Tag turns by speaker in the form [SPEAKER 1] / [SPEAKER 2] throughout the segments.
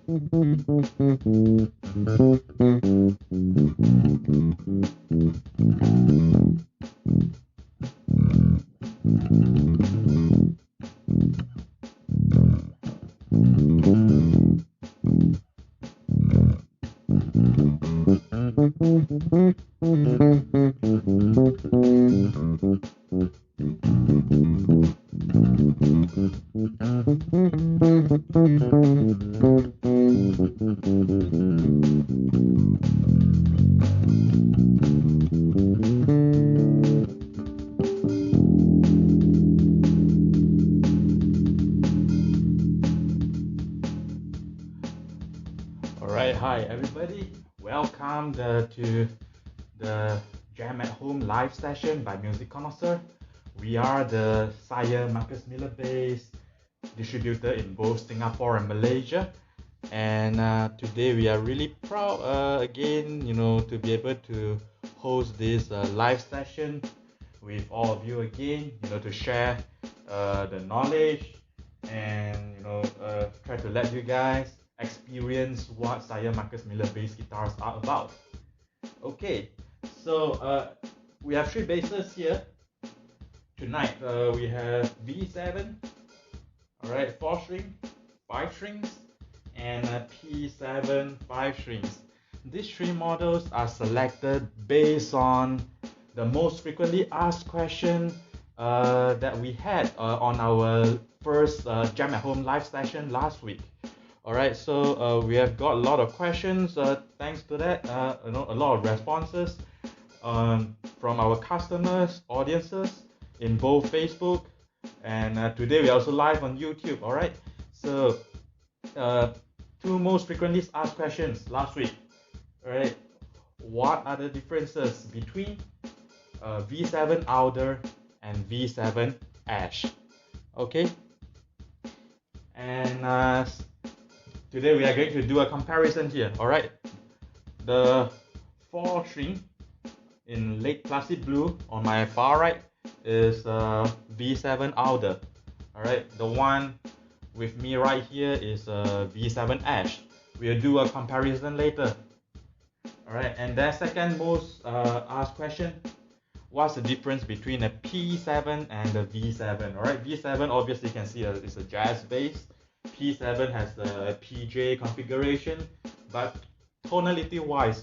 [SPEAKER 1] Alright, hi everybody. Welcome to the Jam at Home live session by Music Connoisseur. We are the Sire V7 Bass distributor in both Singapore and Malaysia. And today we are really proud again, to be able to host this live session with all of you again, to share the knowledge and try to let you guys experience what Sire V7 bass guitars are about. Okay, so we have three basses here tonight. We have V7, alright, 4 string, 5 strings, and P7, 5 strings. These three models are selected based on the most frequently asked question that we had on our first Jam at Home live session last week. Alright, so we have got a lot of questions. Thanks to that, a lot of responses from our customers, audiences in both Facebook, and today we are also live on YouTube. Alright, so two most frequently asked questions last week. Alright, what are the differences between V7 Alder and V7 Ash? Okay, and today we are going to do a comparison here. Alright, the 4 string in Lake Placid Blue on my far right is V7 Alder. Alright, the one with me right here is V7 Ash. We'll do a comparison later. Alright, and the second most asked question: what's the difference between a P7 and a V7? Alright, V7 obviously you can see it's a jazz bass. P7 has the PJ configuration, but tonality wise,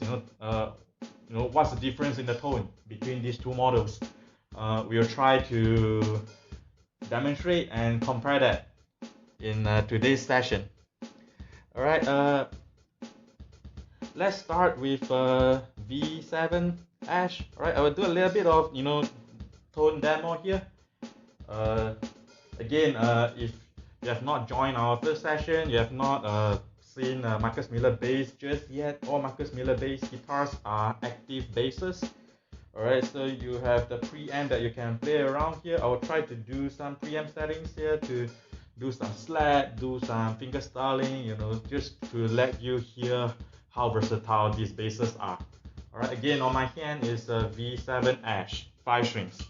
[SPEAKER 1] what's the difference in the tone between these two models? We'll try to demonstrate and compare that in today's session. Alright, let's start with V7 Ash. Alright, I will do a little bit of tone demo here. Again, if you have not joined our first session, you have not seen V7 bass just yet, all V7 bass guitars are active basses. Alright, so you have the preamp that you can play around here. I will try to do some preamp settings here to do some slap, do some finger styling, just to let you hear how versatile these basses are. Alright, again on my hand is a V7 Ash, 5 strings.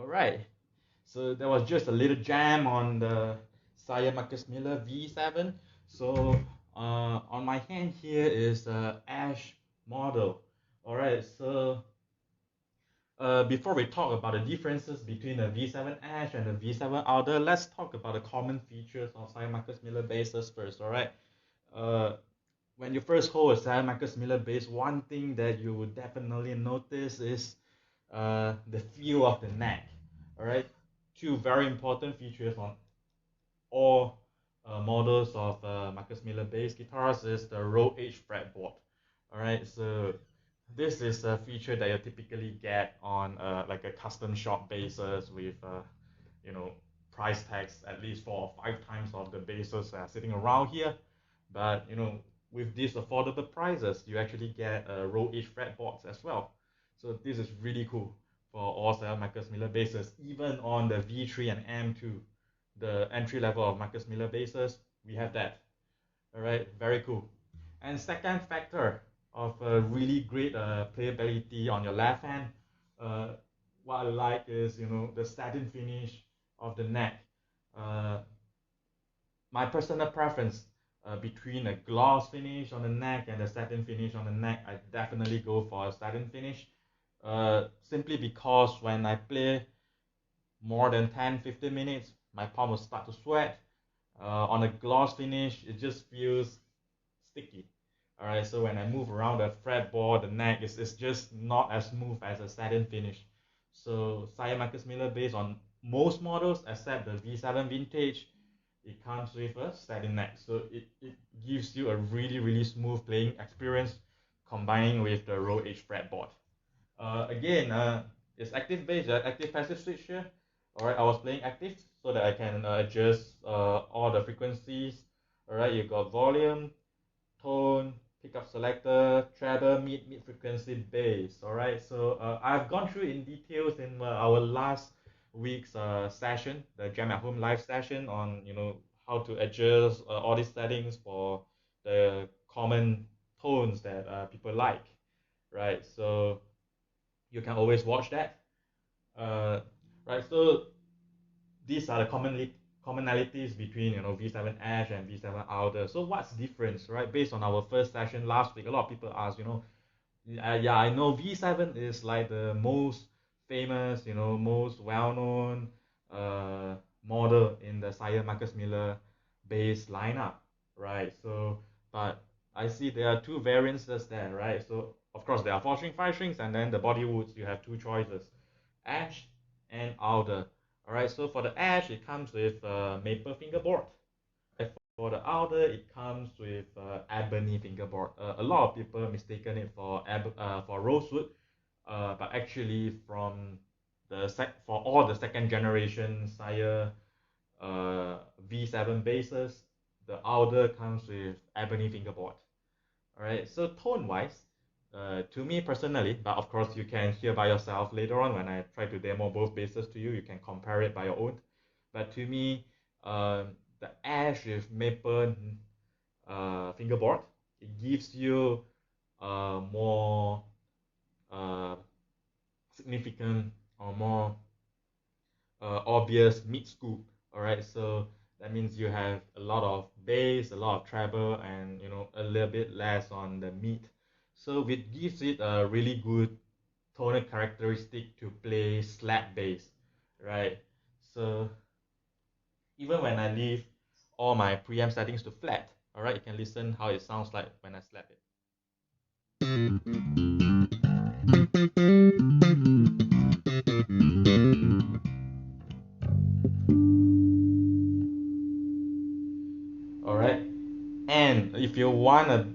[SPEAKER 1] All right. So that was just a little jam on the Sire Marcus Miller V7. So on my hand here is a Ash model. All right. So before we talk about the differences between the V7 Ash and the V7 Alder, let's talk about the common features of Sire Marcus Miller basses first. All right. Uh, when you first hold a Sire Marcus Miller bass, one thing that you would definitely notice is the feel of the neck. All right, two very important features on all models of Marcus Miller bass guitars is the roll edge fretboard. All right, so this is a feature that you typically get on like a custom shop basses with you know price tags at least 4 or 5 times of the basses sitting around here. But with these affordable prices, you actually get roll edge fretboards as well. So this is really cool for all seven Marcus Miller basses, even on the V3 and M2, the entry level of Marcus Miller basses, we have that. All right, very cool. And second factor of really great playability on your left hand, uh, what I like is the satin finish of the neck. Uh, my personal preference between a gloss finish on the neck and a satin finish on the neck, I definitely go for a satin finish. Simply because when I play more than 10-15 minutes, my palm will start to sweat. On a gloss finish, it just feels sticky. All right, so when I move around the fretboard, the neck is just not as smooth as a satin finish. So Sire Marcus Miller, based on most models except the V7 Vintage, it comes with a satin neck. So it gives you a really smooth playing experience combining with the roll edge fretboard. Again, it's active bass, active passive switch here. All right, I was playing active so that I can adjust all the frequencies. All right, you got volume, tone, pickup selector, treble, mid frequency bass. All right, so I've gone through in details in our last week's session, the Jam at Home live session on how to adjust all these settings for the common tones that people like, right? So you can always watch that. Uh, right, so these are the commonalities between V7 Ash and V7 Alder. So what's difference, right? Based on our first session last week, a lot of people ask, yeah, I know V7 is like the most famous, most well-known model in the Sire Marcus Miller bass lineup, right? So, but I see there are two variances there, right? So of course there are 4 string, 5 strings, and then the body woods you have 2 choices, ash and alder. All right, so for the ash it comes with maple fingerboard. For the alder it comes with ebony fingerboard. A lot of people mistaken it for rosewood, but actually from for all the second generation Sire V7 basses, the Alder comes with ebony fingerboard. All right, so tone wise, to me personally, but of course you can hear by yourself later on when I try to demo both basses to you, you can compare it by your own. But to me, the ash with maple fingerboard, it gives you more uh, significant or more obvious mid scoop. All right, so that means you have a lot of bass, a lot of treble, and a little bit less on the mid. So it gives it a really good tonal characteristic to play slap bass, right? So even when I leave all my preamp settings to flat, all right, you can listen how it sounds like when I slap it. All right, and if you want a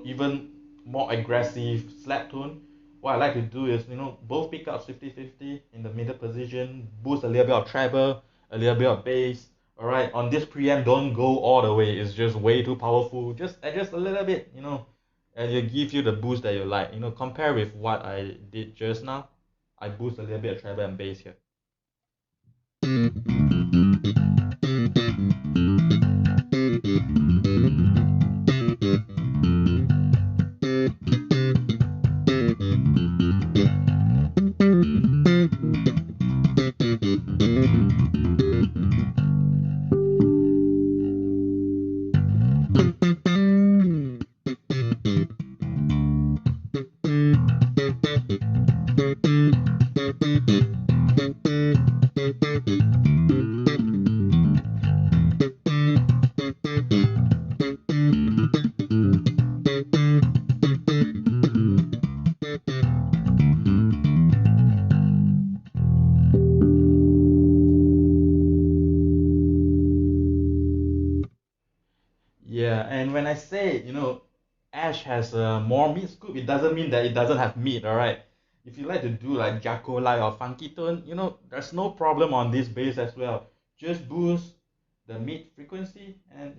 [SPEAKER 1] even more aggressive slap tone, what I like to do is both pickups 50-50 in the middle position, boost a little bit of treble, a little bit of bass. All right, on this preamp, don't go all the way, it's just way too powerful, just adjust a little bit, and it give you the boost that you like. Compare with what I did just now. I boost a little bit of treble and bass here. Yeah, and when I say, Ash has a more mid scoop, it doesn't mean that it doesn't have mid, alright? If you like to do like Jaco Lai or Funky Tone, there's no problem on this bass as well. Just boost the mid frequency, and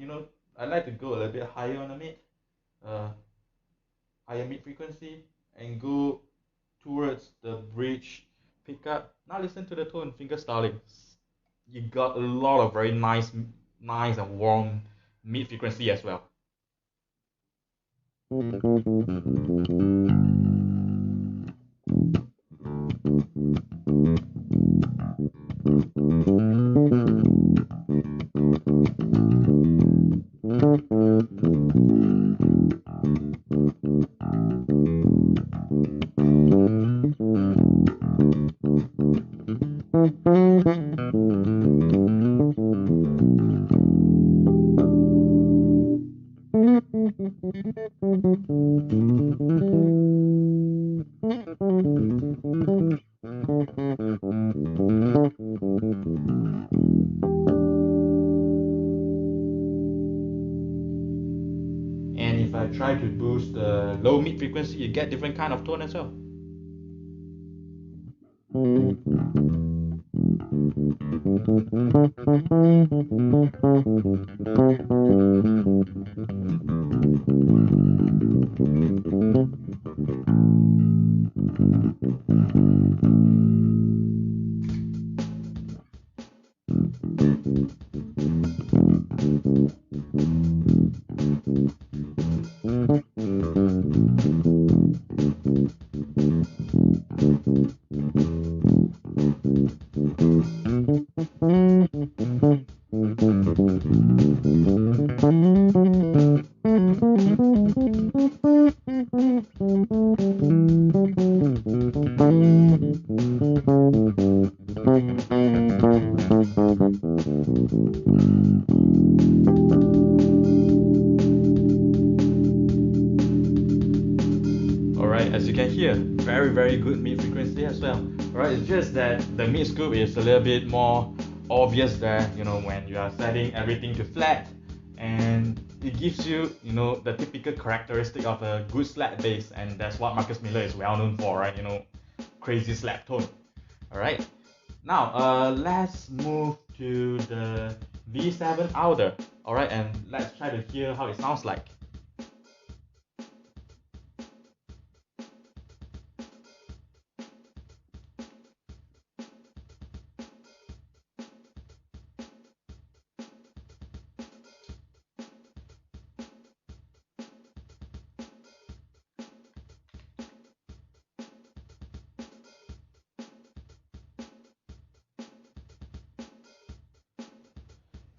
[SPEAKER 1] I like to go a little bit higher on the mid, uh, higher mid frequency, and go towards the bridge pickup. Now listen to the tone, finger styling. You got a lot of very nice and warm mid frequency as well. And if I try to boost the low mid frequency, you get different kind of tone as well. Alright, as you can hear, very good mid frequency as well. Alright, it's just that the mid scoop is a little bit more obvious there, you know, when you are setting everything to flat, and it gives you, you know, the typical characteristic of a good slap bass, and that's what Marcus Miller is well known for, right? You know, crazy slap tone. Alright, now let's move to the V7 Alder. Alright, and let's try to hear how it sounds like.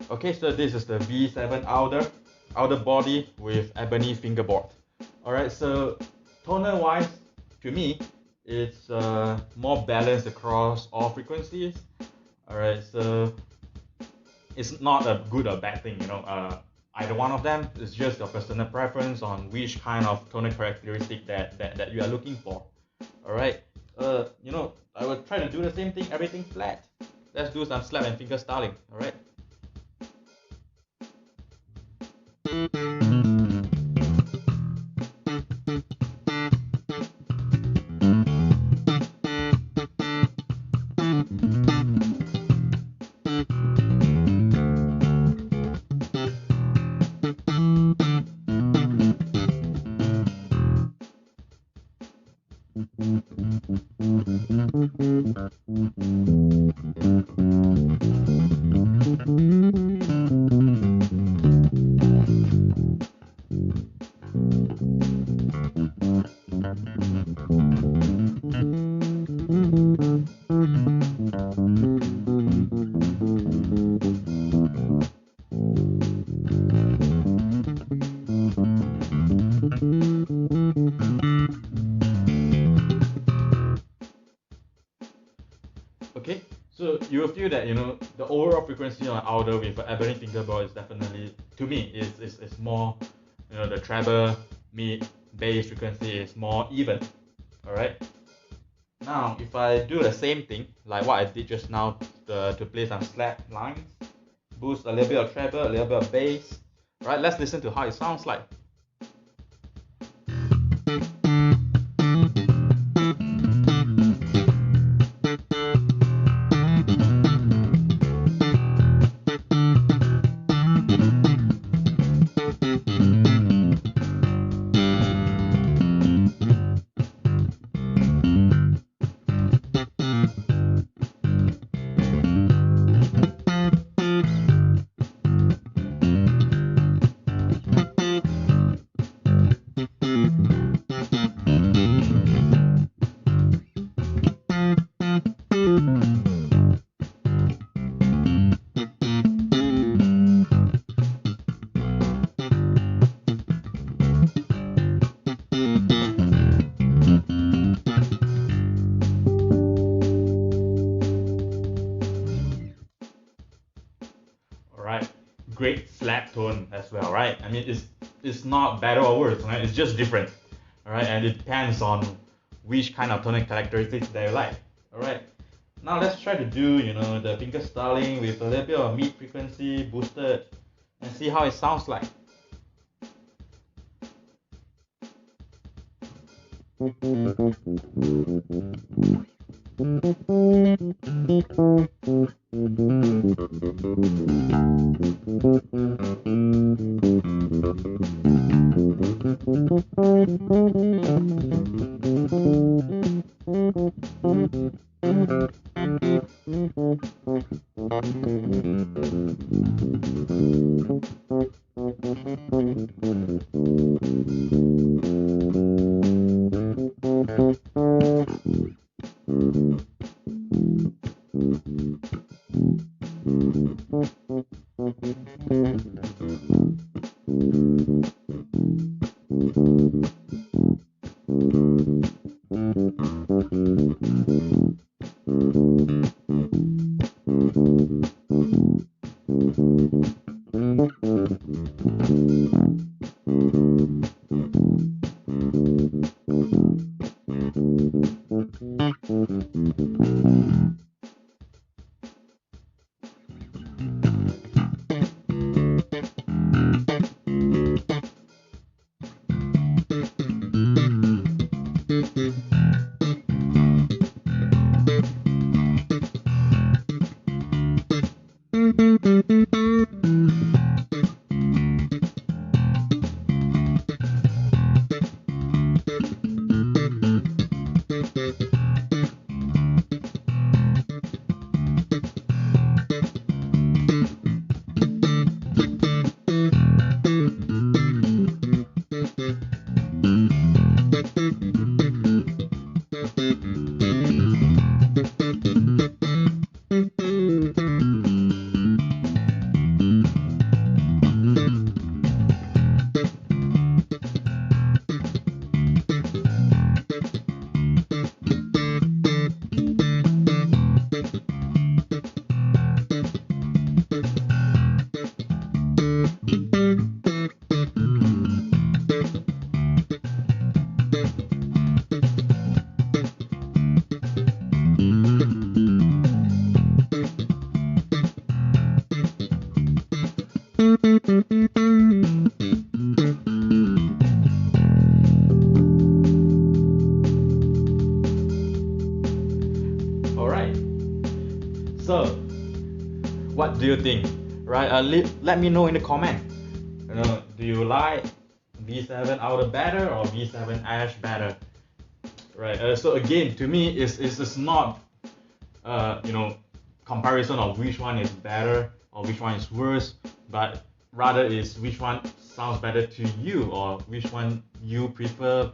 [SPEAKER 1] Okay, so this is the V7 Alder body with ebony fingerboard. Alright, so tonal wise, to me, it's more balanced across all frequencies. Alright, so it's not a good or bad thing, you know. Either one of them is just your personal preference on which kind of tonal characteristic that you are looking for. Alright, you know, I will try to do the same thing, everything flat. Let's do some slap and finger styling. Alright. Okay, so you will feel that, you know, the overall frequency on Alder with an ebony fingerboard is definitely, to me, is more, you know, the treble, mid, bass frequency is more even. Alright. Now, if I do the same thing, like what I did just now, to play some slap lines, boost a little bit of treble, a little bit of bass. Right, let's listen to how it sounds like. Great slap tone as well, right? I mean, it's not better or worse, right? It's just different, all right? And it depends on which kind of tonic characteristics that you like, all right? Now let's try to do, you know, the finger styling with a little bit of mid frequency boosted and see how it sounds like. Alright, so what do you think? Right, let me know in the comment. Do you like V7 Alder better or V7 Ash better? Right. So again, to me, it's not comparison of which one is better or which one is worse, but rather is which one sounds better to you or which one you prefer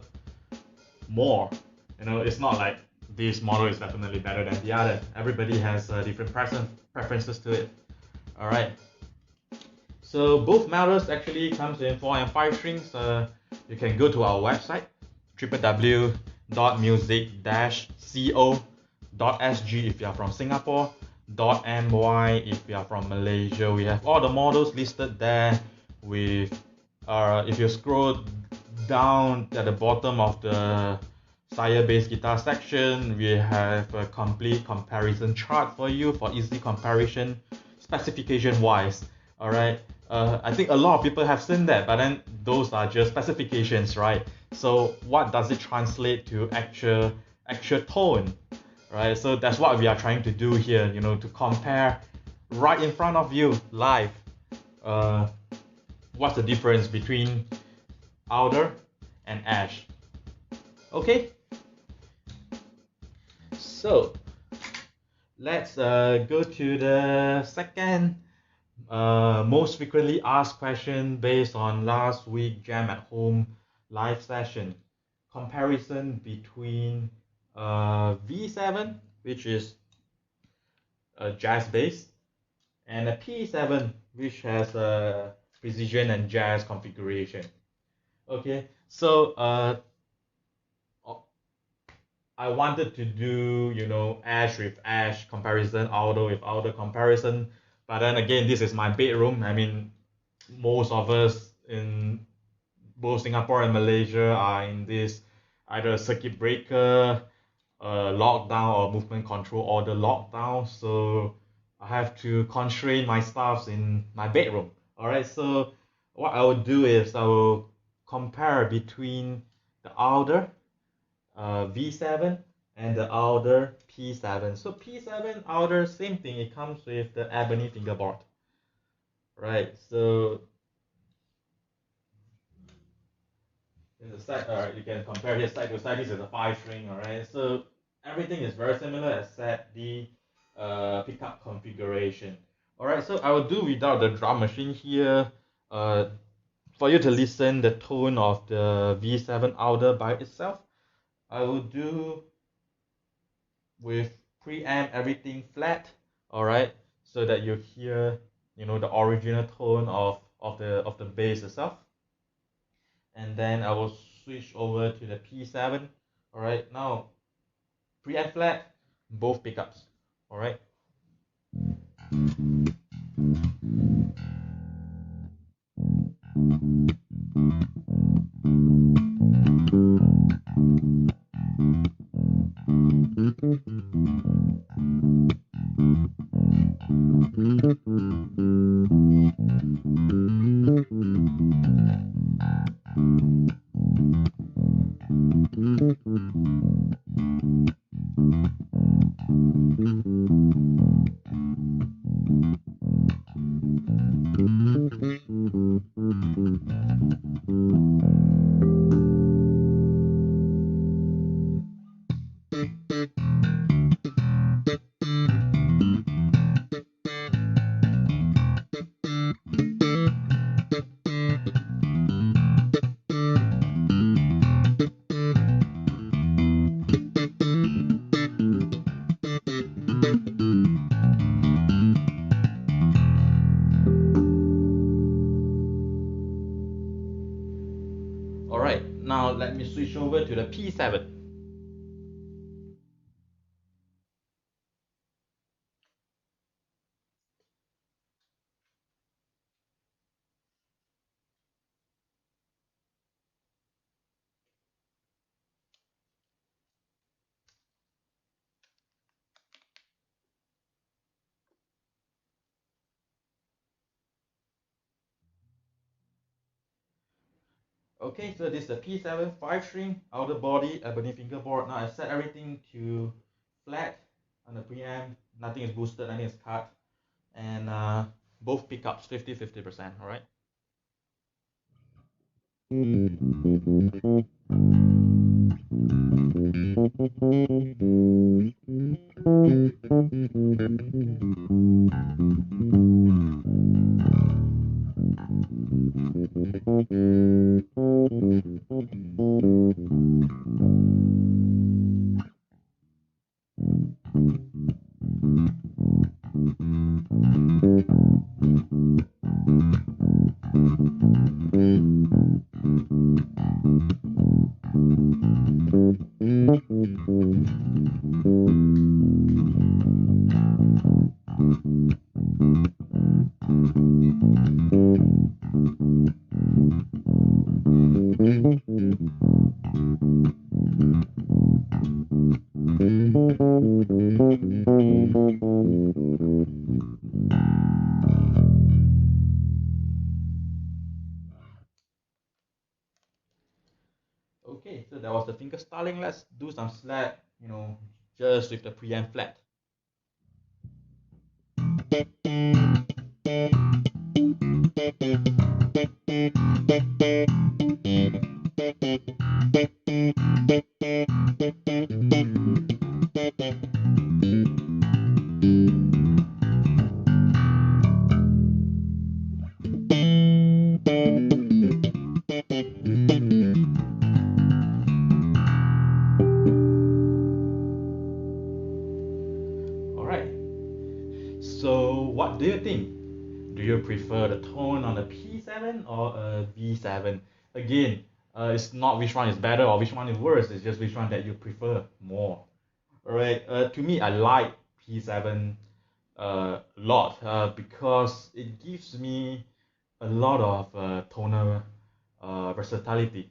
[SPEAKER 1] more. It's not like this model is definitely better than the other. Everybody has different preferences to it. All right. So both models actually comes in 4 and 5 strings. You can go to our website www.music-co.sg if you are from Singapore, .my if you are from Malaysia. We have all the models listed there. With if you scroll down at the bottom of the Sire bass guitar section, we have a complete comparison chart for you for easy comparison specification wise. All right. I think a lot of people have seen that, but then those are just specifications, right? So what does it translate to actual tone, right? So that's what we are trying to do here, to compare right in front of you live. What's the difference between Alder and Ash? Okay. So let's go to the second most frequently asked question based on last week Jam at Home live session. Comparison between V7, which is a jazz bass, and a P7, which has a precision and jazz configuration. Okay, so I wanted to do Ash with Ash comparison, Alder with Alder comparison, but then again, this is my bedroom. I mean, most of us in both Singapore and Malaysia are in this either circuit breaker, lockdown, or movement control order lockdown. So I have to constrain my stuffs in my bedroom. All right. So what I will do is I will compare between the Alder V7 and the Alder P7. So P7 Alder, same thing. It comes with the ebony fingerboard. Right. So the side, you can compare this side to side. This is a 5-string, all right. So everything is very similar except the pickup configuration. All right. So I will do without the drum machine here. For you to listen the tone of the V7 Alder by itself, I will do with preamp everything flat. All right. So that you hear, the original tone of the bass itself. And then I will switch over to the P7. All right, now preamp flat, both pickups. All right. switch over to the P7. Okay, so this is the P7 5-string outer body ebony fingerboard. Now I set everything to flat on the preamp. Nothing is boosted, nothing is cut, and both pickups 50-50%. All right. Okay, so that was the finger styling. Let's do some slap, just with the preamp flat. Alright, so what do you think? Do you prefer the tone on a P7 or a V7? Again, it's not which one is better or which one is worse, it's just which one that you prefer more. Alright, to me, I like P7 a lot because it gives me a lot of tonal versatility.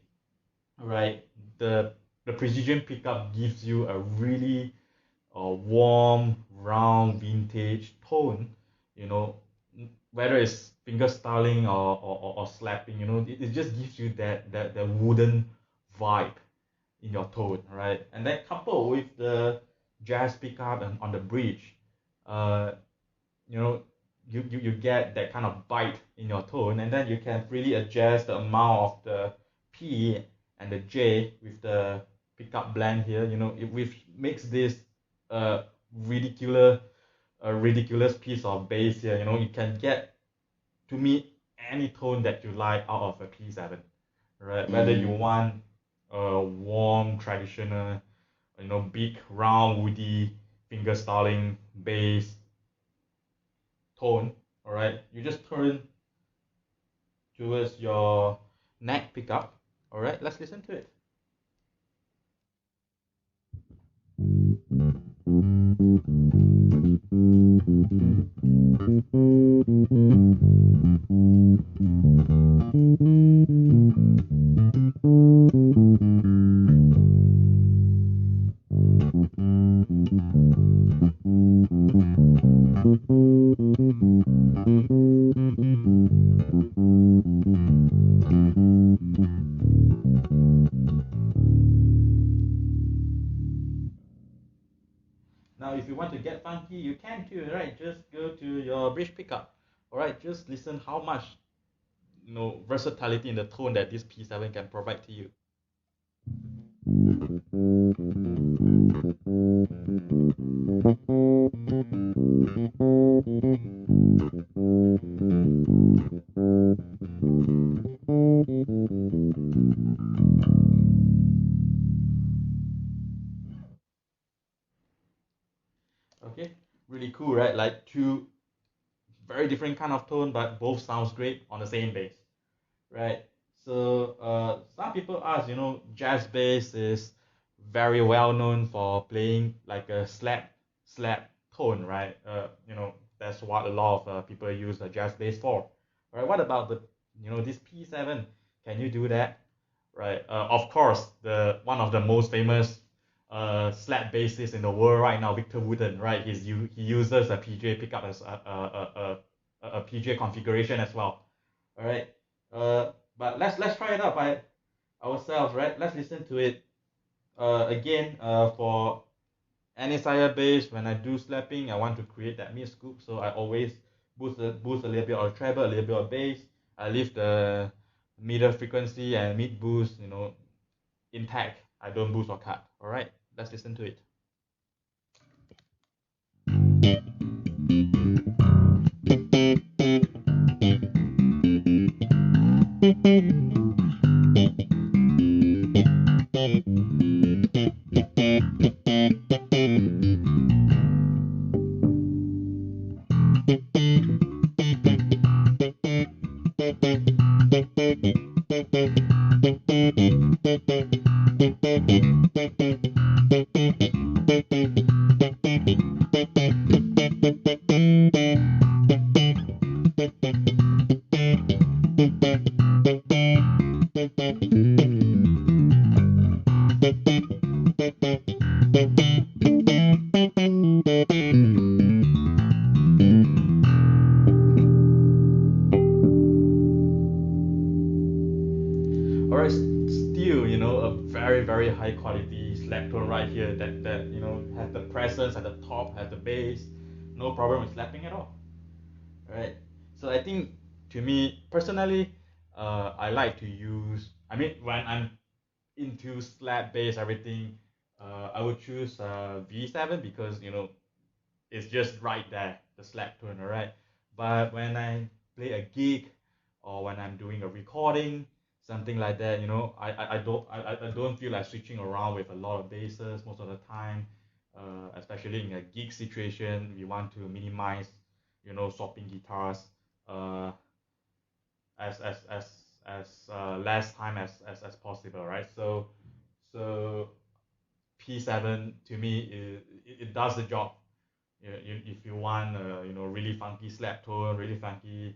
[SPEAKER 1] Right, the precision pickup gives you a really warm, round, vintage tone. You know, whether it's finger styling or slapping, it just gives you that wooden vibe in your tone, right? And then coupled with the jazz pickup and on the bridge, uh, you know, you get that kind of bite in your tone, and then you can really adjust the amount of the P and the J with the pickup blend here. Which makes this a ridiculous ridiculous piece of bass here. You can get, to me, any tone that you like out of a P7, right? Whether you want a warm traditional, big round woody finger styling bass tone, all right, you just turn towards your neck pickup. All right, let's listen to it. Now, if you want to get funky, you can too, right? Just go to your bridge pickup. All right, just listen how much, versatility in the tone that this P7 can provide to you. Okay, really cool, right? Like two very different kind of tone, but both sounds great on the same bass, right? So some people ask, jazz bass is very well known for playing like a slap tone, right? That's what a lot of people use a jazz bass for. Right? What about this P7? Can you do that? Right? Of course, the one of the most famous slap bassists in the world right now, Victor Wooten, right? He uses a PJ pickup as a PJ configuration as well. All right. But let's try it out by ourselves, right? Let's listen to it again. For any Sire bass, when I do slapping, I want to create that mid scoop, so I always boost a little bit of treble, a little bit of bass. I leave the middle frequency and mid boost, intact. I don't boost or cut. All right. Let's listen to it. Alright, still, a very, very high quality slap tone right here that has the presence at the top, has the bass, no problem with slapping at all. Right. So I think, to me personally, I like to use. I mean, when I'm into slap bass everything, I would choose V7 because it's just right there, the slap tone, alright. But when I play a gig or when I'm doing a recording, something like that, I don't feel like switching around with a lot of basses most of the time. Especially in a gig situation, we want to minimize, swapping guitars uh, as less time as possible, right? So P7 to me it does the job. If you want really funky slap tone, really funky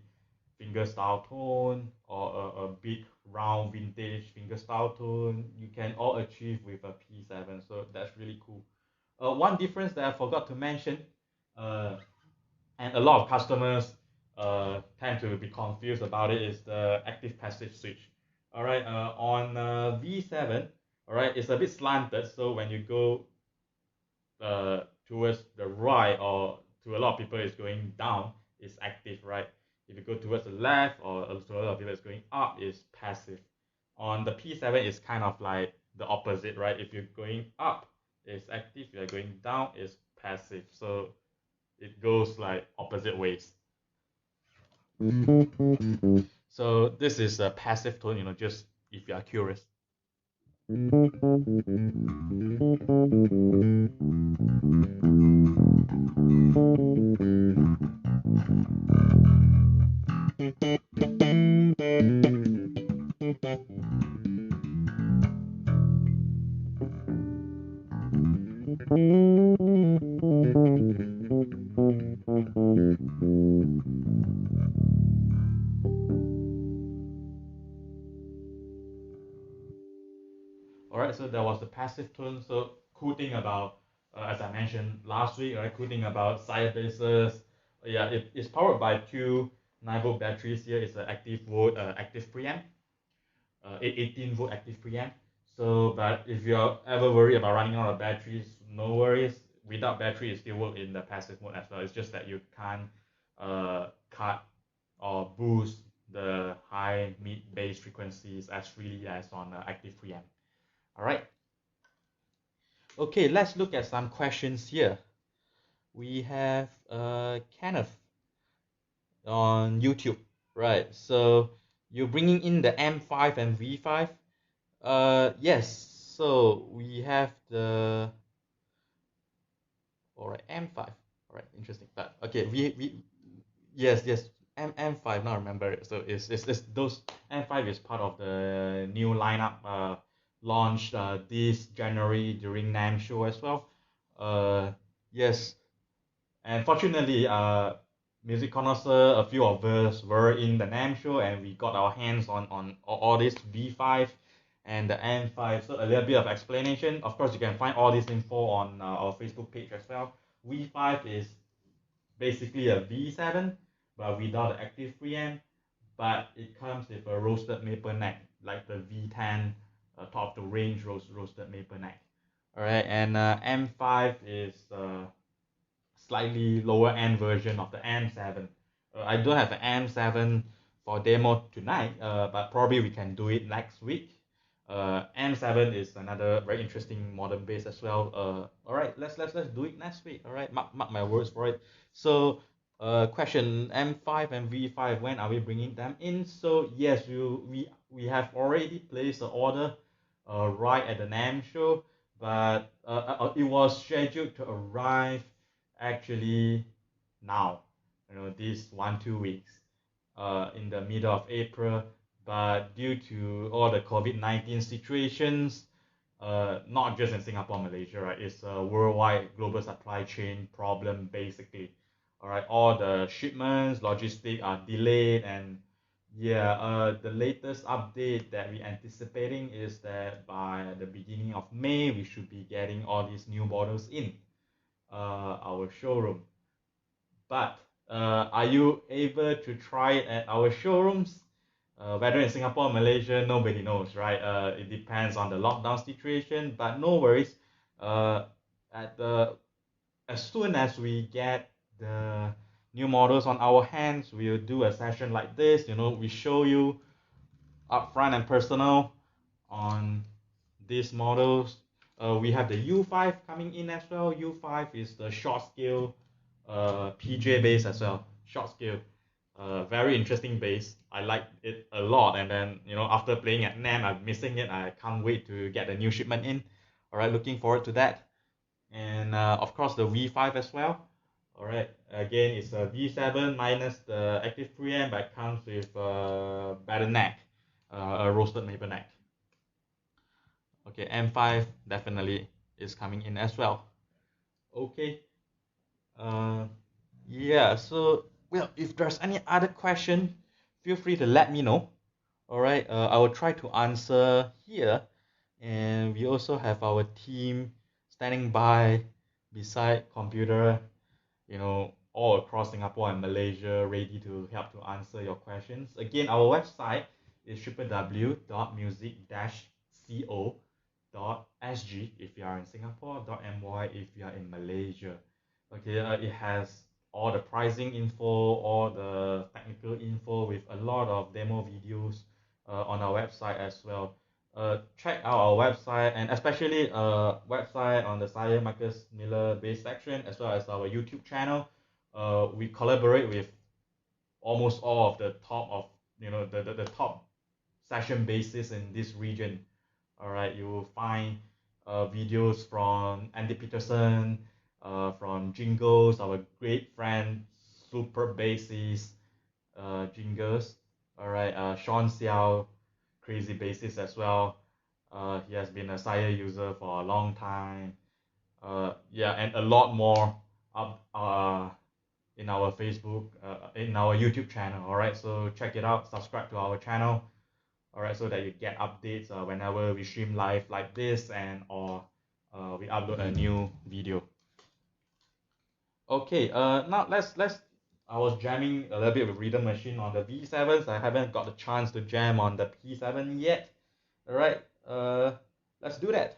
[SPEAKER 1] finger style tone, or a big round vintage finger style tone, you can all achieve with a P7. So that's really cool. One difference that I forgot to mention, uh, and a lot of customers tend to be confused about it, is the active passive switch. All right, on V7, all right, it's a bit slanted, so when you go towards the right, or to a lot of people it's going down, is active, right? If you go towards the left, or to a lot of people it's going up, is passive. On the P7 it's kind of like the opposite, right? If you're going up, it's active. If you're going down, it's passive. So it goes like opposite ways. So this is a passive tone, just if you are curious. All right, so that was the passive tone. So cool thing about, as I mentioned last week, right? Cool thing about Sire basses, yeah, it's powered by two 9-volt batteries. Here is an active preamp, 18-volt active preamp. So, but if you're ever worried about running out of batteries, no worries. Without battery, it still work in the passive mode as well. It's just that you can't cut or boost the high mid bass frequencies as freely as on active preamp. All right. Okay, let's look at some questions here. We have Kenneth on YouTube, right? So you're bringing in the M5 and V5. Yes. So we have the, all right, M5. All right, interesting. But okay, we yes, M5, now I remember it. So it's those M5 is part of the new lineup launched this January during NAMM show as well. Yes, and fortunately, Music Connoisseur, a few of us were in the NAMM show and we got our hands on all this V5 and the M5. So a little bit of explanation. Of course, you can find all this info on our Facebook page as well. V5 is basically a V7, but without the active preamp, but it comes with a roasted maple neck, like the V10 top of the range roasted maple neck. All right, and M5 is slightly lower end version of the M7. I don't have an M7 for demo tonight, but probably we can do it next week. M7 is another very interesting modern bass as well. All right, let's do it next week. All right, mark my words for it. So, question M5 and V5, when are we bringing them in? So yes, we have already placed the order, right at the NAMM show, but it was scheduled to arrive actually now, this 1-2 weeks, in the middle of April, but due to all the COVID-19 situations, not just in Singapore, Malaysia, right? It's a worldwide global supply chain problem, basically. All right, all the shipments, logistics are delayed, and yeah, the latest update that we're anticipating is that by the beginning of May, we should be getting all these new models in our showroom. But are you able to try it at our showrooms? Whether in Singapore or Malaysia, nobody knows, right? It depends on the lockdown situation, but no worries. At the As soon as we get the new models on our hands, we'll do a session like this. We show you upfront and personal on these models. We have the U5 coming in as well. U5 is the short scale PJ bass as well. Short scale. Very interesting bass. I like it a lot. And then, after playing at NAMM, I'm missing it. I can't wait to get the new shipment in. All right, looking forward to that. And of course, the V5 as well. All right, again, it's a V7 minus the active preamp, but it comes with a better neck, a roasted maple neck. Okay, M5 definitely is coming in as well. Okay. Yeah, so, well, if there's any other question, feel free to let me know. All right, I will try to answer here. And we also have our team standing by beside computer, all across Singapore and Malaysia, ready to help to answer your questions. Again, our website is www.music-co.sg if you are in Singapore, .my if you are in Malaysia. Okay, it has all the pricing info, all the technical info with a lot of demo videos on our website as well. Check out our website, and especially website on the Sire Marcus Miller bass section, as well as our YouTube channel. We collaborate with almost all of the top of the top session bassists in this region. All right, you will find videos from Andy Peterson, from Jingles, our great friend, super bassist, Jingles. All right, Sean Xiao, crazy bassist as well. He has been a Sire user for a long time. Yeah, and a lot more up in our Facebook, in our YouTube channel. All right, so check it out. Subscribe to our channel. All right, so that you get updates whenever we stream live like this, and or we upload a new video. Okay, now let's. I was jamming a little bit with Rhythm Machine on the V7s. I haven't got the chance to jam on the P7 yet. All right, let's do that.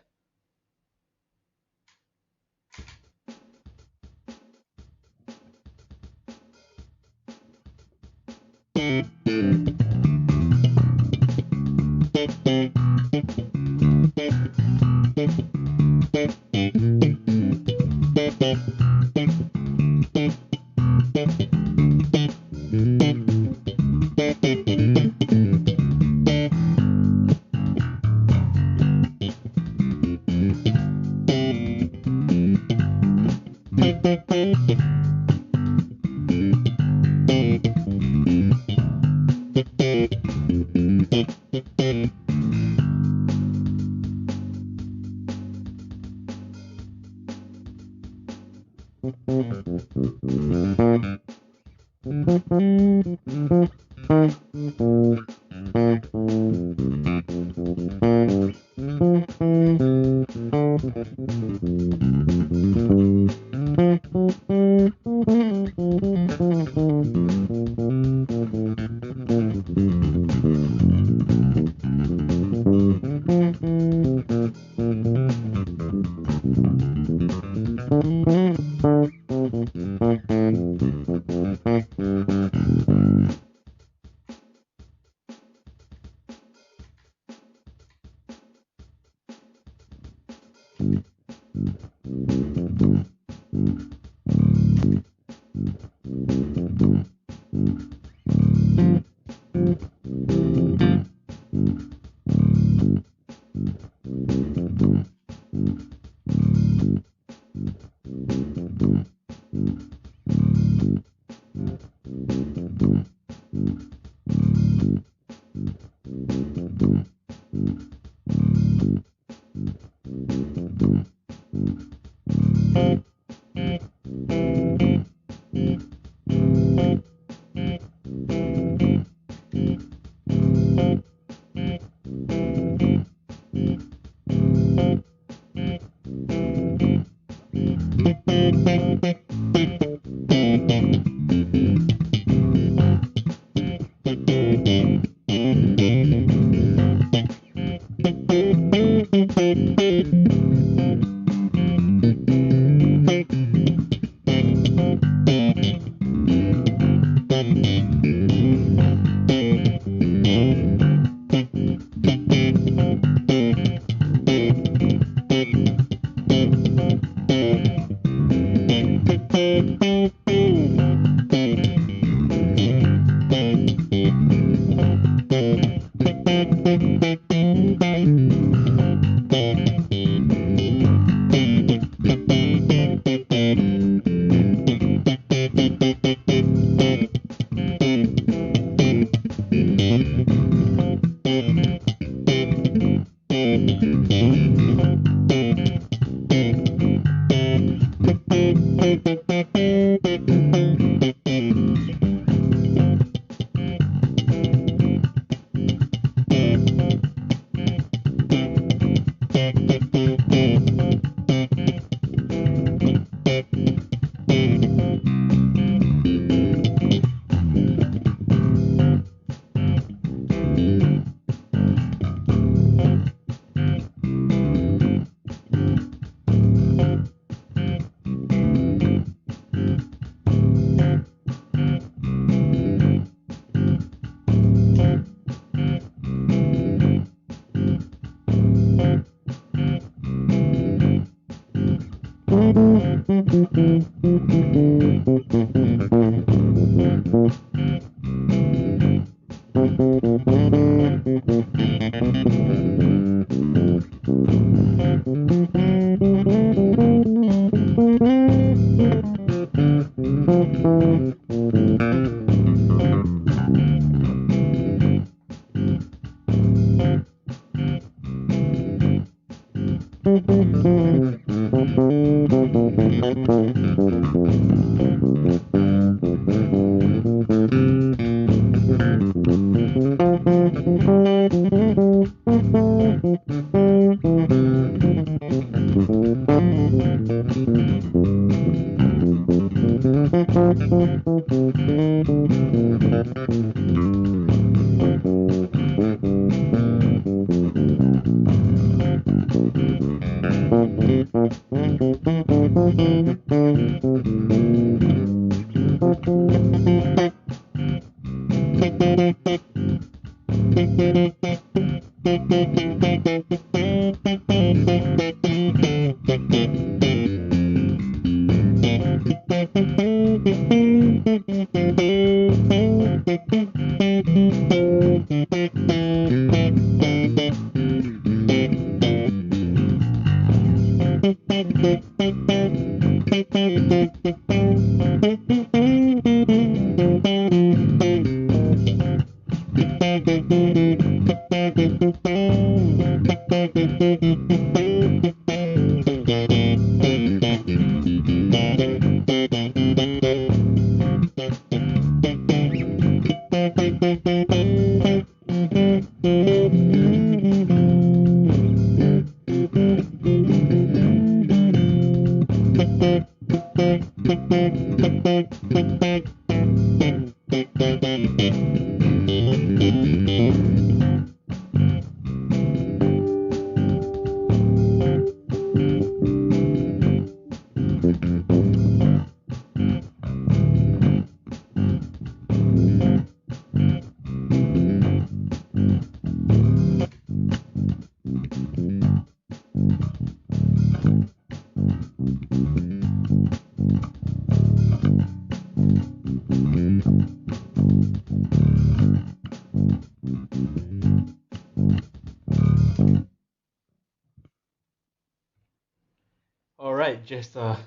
[SPEAKER 1] Alright, just a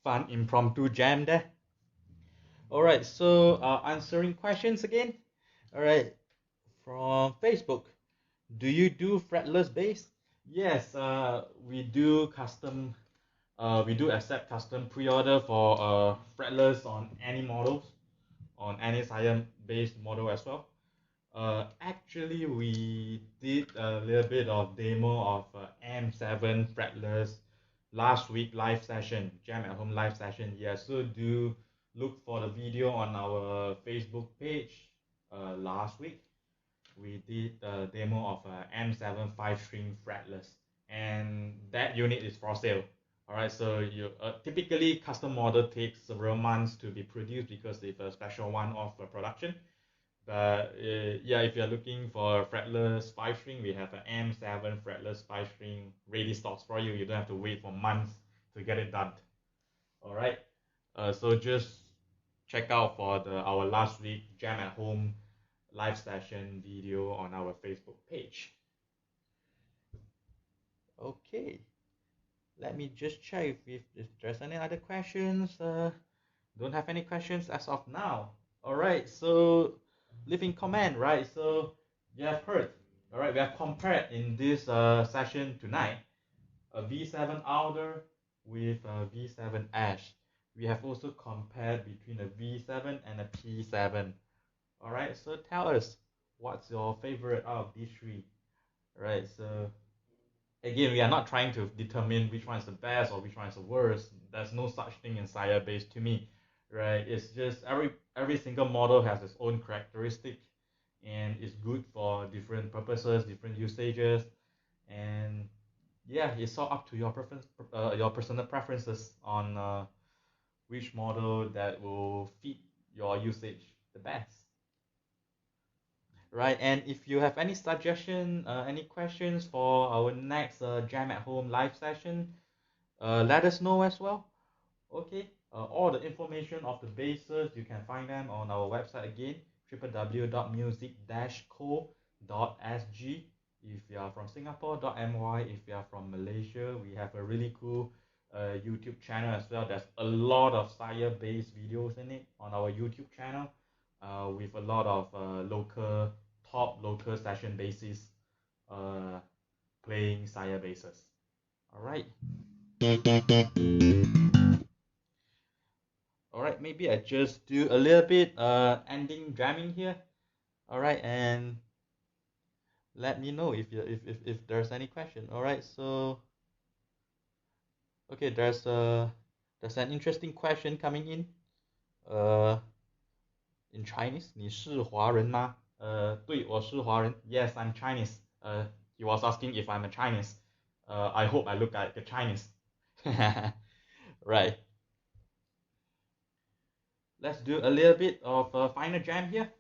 [SPEAKER 1] fun impromptu jam there. Alright, so answering questions again. Alright, from Facebook. Do you do fretless bass? Yes, we do custom. We do accept custom pre-order for fretless on any models, on any Sire-based model as well. Actually, we did a little bit of demo of M7 fretless last week live session, Jam at Home live session. Yeah, so do look for the video on our Facebook page. Last week we did a demo of M7 5-string fretless, and that unit is for sale. All right, so you typically custom model takes several months to be produced because it's a special one-off production. But yeah, if you're looking for fretless 5-string, we have an M7 fretless 5-string ready stocks for you. You don't have to wait for months to get it done. All right. So just check out for our last week Jam at Home live session video on our Facebook page. Okay. Let me just check if there's any other questions. Don't have any questions as of now. All right. So leaving comment, right? So you have heard. All right. We have compared in this session tonight a V7 Alder with a V7 Ash. We have also compared between a V7 and a P7. All right, so tell us what's your favorite out of these three. All right, so again, we are not trying to determine which one is the best or which one is the worst. There's no such thing in Sire bass to me, right? It's just every single model has its own characteristic, and it's good for different purposes, different usages, and yeah, it's all up to your preference, your personal preferences on which model that will fit your usage the best. Right, and if you have any suggestion, any questions for our next Jam at Home live session, let us know as well. Okay, all the information of the basses, you can find them on our website again, www.music-co.sg. If you are from Singapore.my, if you are from Malaysia, we have a really cool YouTube channel as well. There's a lot of Sire-based videos in it on our YouTube channel, with a lot of top local session basses playing Sire basses. All right. All right, maybe I just do a little bit ending jamming here. All right, and let me know if there's any question. All right, so okay, there's an interesting question coming in. In Chinese, 你是华人吗？对，我是华人。Yes, I'm Chinese. He was asking if I'm a Chinese. I hope I look like a Chinese. Right. Let's do a little bit of a final jam here.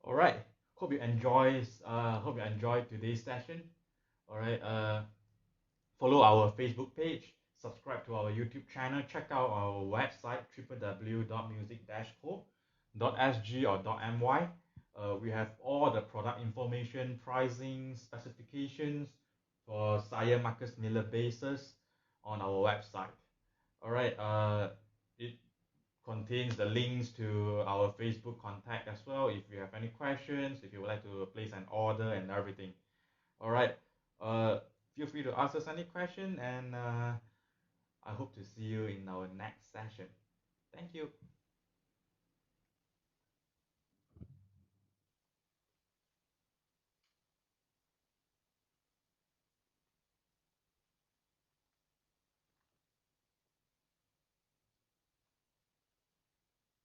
[SPEAKER 1] All right. Hope you enjoyed today's session. All right. Follow our Facebook page. Subscribe to our YouTube channel. Check out our website www.music-co.sg or .my. We have all the product information, pricing, specifications for Sire Marcus Miller basses on our website. All right. It contains the links to our Facebook contact as well. If you have any questions, if you would like to place an order and everything. All right. Uh, Feel free to ask us any question, and I hope to see you in our next session. Thank you.